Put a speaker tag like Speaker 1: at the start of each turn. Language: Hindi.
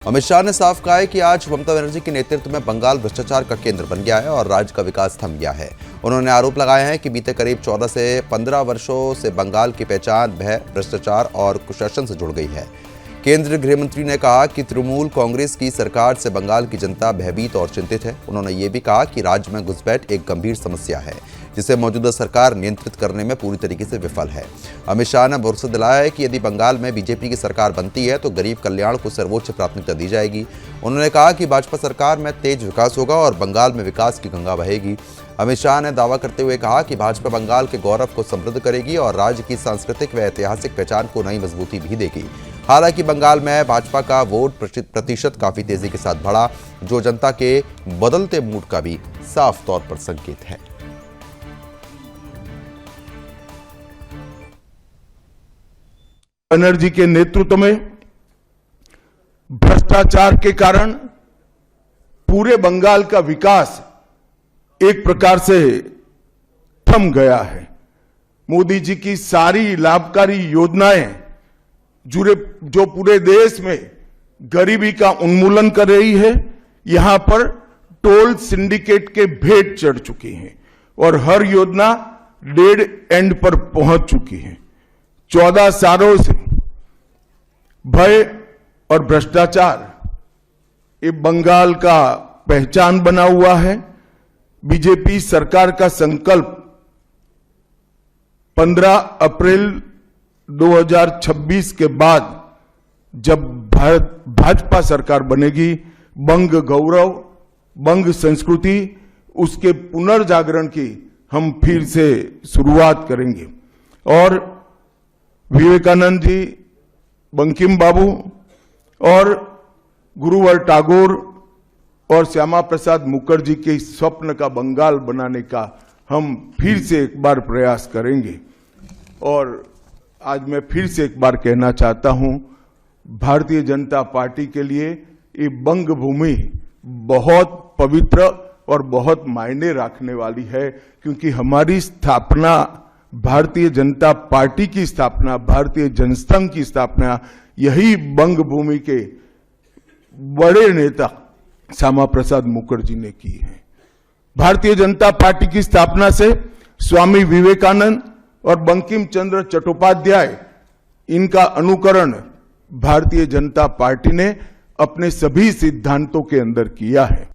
Speaker 1: अमित शाह ने साफ कहा है कि आज ममता बनर्जी के नेतृत्व में बंगाल भ्रष्टाचार का केंद्र बन गया है और राज्य का विकास थम गया है। उन्होंने आरोप लगाया है कि बीते करीब 14 से 15 वर्षों से बंगाल की पहचान भय, भ्रष्टाचार और कुशासन से जुड़ गई है। केंद्रीय गृह मंत्री ने कहा कि तृणमूल कांग्रेस की सरकार से बंगाल की जनता भयभीत और चिंतित है। उन्होंने ये भी कहा कि राज्य में घुसपैठ एक गंभीर समस्या है जिसे मौजूदा सरकार नियंत्रित करने में पूरी तरीके से विफल है। अमित शाह ने भरोसा दिलाया है कि यदि बंगाल में बीजेपी की सरकार बनती है तो गरीब कल्याण को सर्वोच्च प्राथमिकता दी जाएगी। उन्होंने कहा कि भाजपा सरकार में तेज विकास होगा और बंगाल में विकास की गंगा बहेगी। अमित शाह ने दावा करते हुए कहा कि भाजपा बंगाल के गौरव को समृद्ध करेगी और राज्य की सांस्कृतिक व ऐतिहासिक पहचान को नई मजबूती भी देगी। हालांकि बंगाल में भाजपा का वोट प्रतिशत काफी तेजी के साथ बढ़ा, जो जनता के बदलते मूड का भी साफ तौर पर संकेत है।
Speaker 2: बनर्जी के नेतृत्व में भ्रष्टाचार के कारण पूरे बंगाल का विकास एक प्रकार से थम गया है। मोदी जी की सारी लाभकारी योजनाएं जो पूरे देश में गरीबी का उन्मूलन कर रही है, यहां पर टोल सिंडिकेट के भेंट चढ़ चुकी हैं और हर योजना डेड एंड पर पहुंच चुकी है। 14 सालों से भय और भ्रष्टाचार ये बंगाल का पहचान बना हुआ है। बीजेपी सरकार का संकल्प 15 अप्रैल 2026 के बाद जब भाजपा सरकार बनेगी, बंग गौरव, बंग संस्कृति, उसके पुनर्जागरण की हम फिर से शुरुआत करेंगे। और विवेकानंद जी, बंकिम बाबू और गुरुवर टैगोर और श्यामा प्रसाद मुखर्जी के स्वप्न का बंगाल बनाने का हम फिर से एक बार प्रयास करेंगे। और आज मैं फिर से एक बार कहना चाहता हूं, भारतीय जनता पार्टी के लिए ये बंग भूमि बहुत पवित्र और बहुत मायने रखने वाली है, क्योंकि हमारी स्थापना, भारतीय जनता पार्टी की स्थापना, भारतीय जनसंघ की स्थापना यही बंग भूमि के बड़े नेता श्यामा प्रसाद मुखर्जी ने की है। भारतीय जनता पार्टी की स्थापना से स्वामी विवेकानंद और बंकिम चंद्र चट्टोपाध्याय, इनका अनुकरण भारतीय जनता पार्टी ने अपने सभी सिद्धांतों के अंदर किया है।